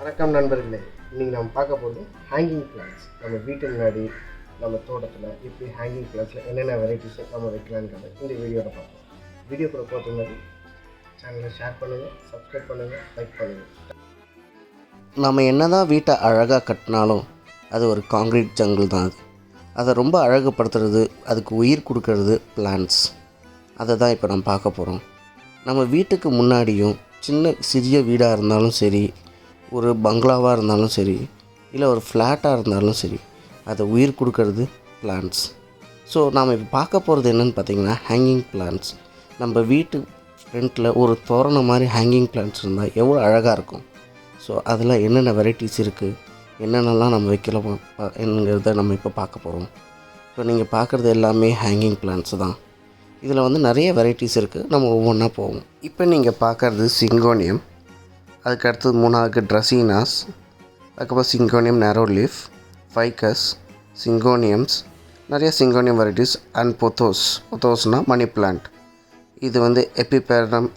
வணக்கம் நண்பர்களே. இன்றைக்கி நம்ம பார்க்க போகிறது ஹேங்கிங் பிளான்ஸ். நம்ம வீட்டு முன்னாடி நம்ம தோட்டத்தில் இப்படி ஹேங்கிங் பிளான்ஸில் என்னென்ன வெரைட்டிஸ் நம்ம வைக்கலாங்கிறத இந்த வீடியோவில் பார்ப்போம். வீடியோ கூட போகிறதுக்கு முன்னாடி சேனலை ஷேர் பண்ணுங்கள், சப்ஸ்கிரைப் பண்ணுங்கள், லைக் பண்ணுங்கள். நம்ம என்ன தான் வீட்டை அழகாக கட்டினாலும் அது ஒரு காங்க்ரீட் ஜங்கிள் தான். அதை ரொம்ப அழகுப்படுத்துறது, அதுக்கு உயிர் கொடுக்கறது பிளான்ட்ஸ். அதை தான் இப்போ நம்ம பார்க்க போகிறோம். நம்ம வீட்டுக்கு முன்னாடியும் சிறிய வீடாக இருந்தாலும் சரி, ஒரு பங்களாவாக இருந்தாலும் சரி, இல்லை ஒரு ஃப்ளாட்டாக இருந்தாலும் சரி, அதை உயிர் கொடுக்கறது பிளான்ட்ஸ். ஸோ நாம் இப்போ பார்க்க போகிறது என்னென்னு பார்த்திங்கன்னா ஹேங்கிங் பிளான்ட்ஸ். நம்ம வீட்டு ஃப்ரண்ட்டில் ஒரு தோரணம் மாதிரி ஹேங்கிங் பிளான்ட்ஸ் இருந்தால் எவ்வளோ அழகாக இருக்கும். ஸோ அதில் என்னென்ன வெரைட்டிஸ் இருக்குது, என்னென்னலாம் நம்ம வைக்கலாம் என்னங்கிறத நம்ம இப்போ பார்க்க போகிறோம். இப்போ நீங்கள் பார்க்குறது எல்லாமே ஹேங்கிங் பிளான்ட்ஸ் தான். இதில் வந்து நிறைய வெரைட்டிஸ் இருக்குது. நம்ம ஒவ்வொன்றா போவோம். இப்போ நீங்கள் பார்க்குறது சிங்கோனியம், அதுக்கு அடுத்தது மூணாவதுக்கு ட்ரசீனாஸ், அதுக்கப்புறம் சிங்கோனியம் நேரோ லீஃப், ஃபைக்கஸ், சிங்கோனியம்ஸ், நிறைய சிங்கோனியம் வெரைட்டிஸ் அண்ட் பொத்தோஸ்னால் மணி பிளான்ட். இது வந்து எபிபேரம்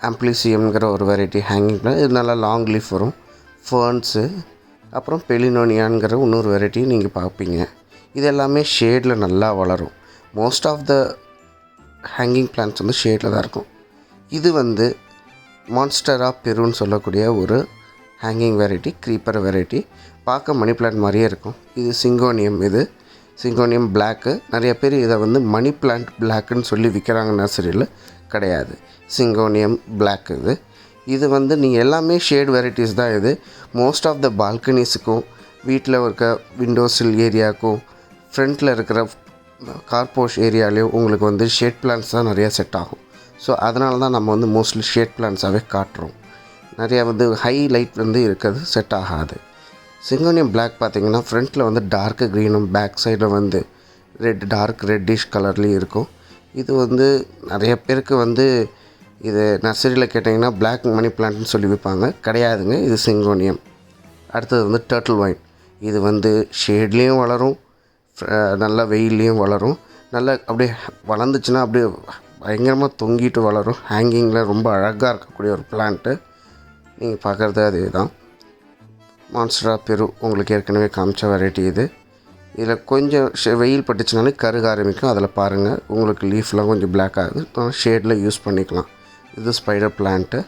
ஆம்ப்ளிசியம்ங்கிற ஒரு வெரைட்டி ஹேங்கிங் பிளான்ட். இது நல்லா லாங் லீஃப் வரும். ஃபர்ன்ஸு, அப்புறம் பெலினோனியான்கிற இன்னொரு வெரைட்டி நீங்கள் பார்ப்பீங்க. இது எல்லாமே ஷேடில் நல்லா வளரும். Most of the hanging plants வந்து ஷேடில் தான் இருக்கும். இது வந்து மான்ஸ்டரா பெருன்னு சொல்லக்கூடிய ஒரு ஹேங்கிங் வெரைட்டி, க்ரீப்பர் வெரைட்டி. பார்க்க மணி பிளான்ட் மாதிரியே இருக்கும். இது சிங்கோனியம். இது சிங்கோனியம் பிளாக்கு. நிறைய பேர் இதை வந்து மணி பிளான்ட் பிளாக்குன்னு சொல்லி விற்கிறாங்க. நர்சரியில் கிடையாது, சிங்கோனியம் பிளாக். இது வந்து நீங்கள் எல்லாமே ஷேட் வெரைட்டிஸ் தான். இது மோஸ்ட் ஆஃப் த பால்கனிஸுக்கும், வீட்டில் இருக்க விண்டோஸில் ஏரியாவுக்கும், ஃப்ரண்ட்டில் இருக்கிற கார்போஷ் ஏரியாலேயும் உங்களுக்கு வந்து ஷேட் பிளான்ட்ஸ் தான் நிறையா செட் ஆகும். ஸோ அதனால தான் நம்ம வந்து மோஸ்ட்லி ஷேட் பிளான்ட்ஸாகவே காட்டுறோம். நிறையா வந்து ஹை லைட் வந்து இருக்கிறது செட் ஆகாது. சிங்கோனியம் பிளாக் பார்த்திங்கன்னா ஃப்ரண்ட்டில் வந்து டார்க்கு க்ரீனும், பேக் சைடில் வந்து டார்க் ரெட்டிஷ் கலர்லேயும் இருக்கும். இது வந்து நிறைய பேருக்கு வந்து இது நர்சரியில் கேட்டிங்கன்னா பிளாக் மணி பிளான்ட்னு சொல்லி விற்பாங்க. கிடையாதுங்க, இது சிங்கோனியம். அடுத்தது வந்து டர்ட்டில் வைன். இது வந்து ஷேட்லேயும் வளரும், நல்லா வெயில்லையும் வளரும். நல்லா அப்படியே வளர்ந்துச்சுன்னா அப்படியே பயங்கரமாக தொங்கிட்டு வளரும். ஹேங்கிங்கில் ரொம்ப அழகாக இருக்கக்கூடிய ஒரு பிளான்ட்டு. நீங்கள் பார்க்குறது அதே தான். மான்ஸ்டரா பெரு உங்களுக்கு ஏற்கனவே காமிச்ச வெரைட்டி இது. இதில் கொஞ்சம் வெயில் பட்டுச்சுனாலே கருக ஆரம்பிக்கும். அதில் பாருங்கள், உங்களுக்கு லீஃப்லாம் கொஞ்சம் பிளாக் ஆகுது. ஷேடில் யூஸ் பண்ணிக்கலாம். இது ஸ்பைடர் பிளான்ட்டு.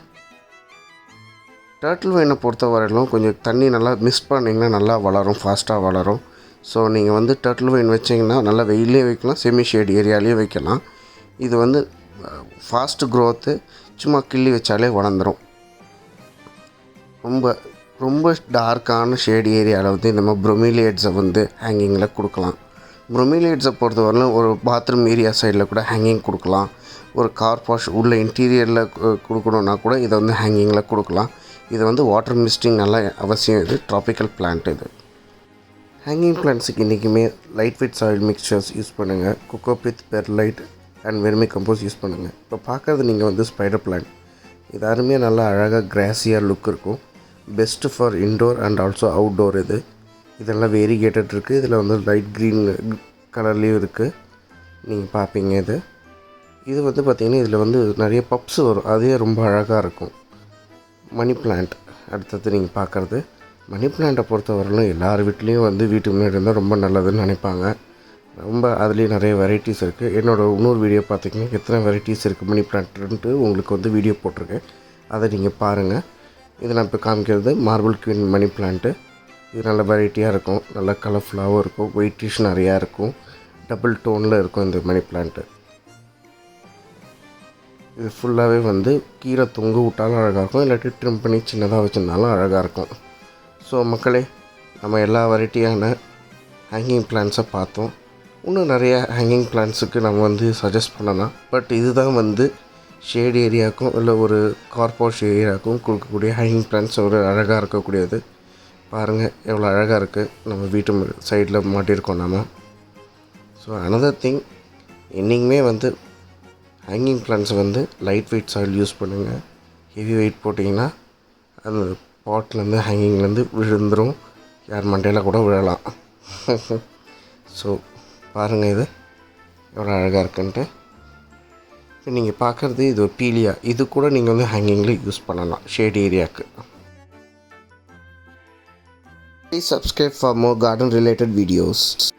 டர்ட்டில் வைனை பொறுத்த வரையிலும் கொஞ்சம் தண்ணி நல்லா மிக்ஸ் பண்ணிங்கன்னா நல்லா வளரும், ஃபாஸ்ட்டாக வளரும். ஸோ நீங்கள் வந்து டர்ட்டில் வைன் வச்சிங்கன்னா நல்லா வெயிலே வைக்கலாம், செமி ஷேட் ஏரியாலேயும் வைக்கலாம். இது வந்து ஃபாஸ்ட் க்ரோத்து. சும்மா கிள்ளி வச்சாலே வளர்ந்துடும். ரொம்ப ரொம்ப டார்க்கான ஷேட் ஏரியாவில் வந்து இந்த மாதிரி ப்ரொமிலியேட்ஸை வந்து ஹேங்கிங்கில் கொடுக்கலாம். ப்ரொமிலியேட்ஸை பொறுத்தவரையிலும் ஒரு பாத்ரூம் ஏரியா சைடில் கூட ஹேங்கிங் கொடுக்கலாம். ஒரு கார் வாஷ் உள்ள இன்டீரியரில் கொடுக்கணுன்னா கூட இதை வந்து ஹேங்கிங்கில் கொடுக்கலாம். இது வந்து வாட்டர் மிஸ்டிங் நல்லா அவசியம். இது ட்ராபிக்கல் பிளான்ட். இது ஹேங்கிங் பிளான்ட்ஸுக்கு இன்றைக்குமே light weight soil mixers use பண்ணுங்கள். Cocopeat, perlite and vermicompost use பண்ணுங்கள். இப்போ பார்க்குறது நீங்கள் வந்து ஸ்பைடர் பிளான்ட். இது அருமையாக நல்லா அழகாக கிராஸியாக லுக் இருக்கும். Best for indoor and also outdoor. இதெல்லாம் வேரிகேட்டட் இருக்குது. இதில் வந்து லைட் க்ரீன் கலர்லேயும் இருக்குது. நீங்கள் பார்ப்பீங்க. இது வந்து பார்த்திங்கன்னா இதில் வந்து நிறைய பப்ஸ் வரும். அதே ரொம்ப அழகாக இருக்கும். மணி பிளான்ட் அடுத்தது நீங்கள் பார்க்குறது. மணி பிளான்ட்டை பொறுத்தவரையிலும் எல்லார் வீட்லேயும் வந்து வீட்டுக்கு முன்னாடி இருந்தால் ரொம்ப நல்லதுன்னு நினைப்பாங்க. ரொம்ப அதுலேயும் நிறைய வெரைட்டிஸ் இருக்குது. என்னோடய இன்னொரு வீடியோ பார்த்திங்கன்னா எத்தனை வெரைட்டிஸ் இருக்குது மணி பிளான்ட்டுன்ட்டு உங்களுக்கு வந்து வீடியோ போட்டிருக்கேன். அதை நீங்கள் பாருங்கள். இது நான் இப்போ காமிக்கிறது மார்பிள் குவீன் மணி பிளான்ட்டு. இது நல்ல வெரைட்டியாக இருக்கும், நல்லா கலர்ஃபுல்லாகவும் இருக்கும், ஒயிட்டிஷ் நிறையா இருக்கும், டபுள் டோனில் இருக்கும் இந்த மணி பிளான்ட்டு. இது ஃபுல்லாகவே வந்து கீழே தொங்க விட்டாலும் அழகாக இருக்கும், இல்லாட்டி ட்ரிம் பண்ணி சின்னதாக வச்சுருந்தாலும் அழகாக இருக்கும். ஸோ மக்களே, நம்ம எல்லா வெரைட்டியான ஹேங்கிங் பிளான்ட்ஸை பார்த்தோம். இன்னும் நிறைய ஹேங்கிங் பிளான்ட்ஸுக்கு நம்ம வந்து சஜஸ்ட் பண்ணலாம். பட் இதுதான் வந்து ஷேட் ஏரியாவுக்கும் இல்லை ஒரு கார்போஷ் ஏரியாவுக்கும் கொடுக்கக்கூடிய ஹேங்கிங் பிளான்ட்ஸ் ஒரு அழகாக இருக்கக்கூடியது. பாருங்கள் எவ்வளோ அழகாக இருக்குது. நம்ம வீட்டு சைடில் மாட்டியிருக்கோம் நம்ம. ஸோ அனதர் திங், என்றைக்குமே வந்து ஹேங்கிங் பிளான்ட்ஸை வந்து லைட் வெயிட் சாயில் யூஸ் பண்ணுங்கள். ஹெவி வெயிட் போட்டிங்கன்னா அந்த பாட்லேருந்து ஹேங்கிங்லேருந்து விழுந்துடும். யார் மண்டையில் கூட விழலாம். ஸோ பாருங்கள் இது எவ்வளோ அழகாக இருக்குன்ட்டு. இப்போ நீங்கள் பார்க்குறது இது பீலியா. இது கூட நீங்கள் வந்து ஹேங்கிங்கில் யூஸ் பண்ணலாம் ஷேட் ஏரியாவுக்கு. Please subscribe for more garden related videos.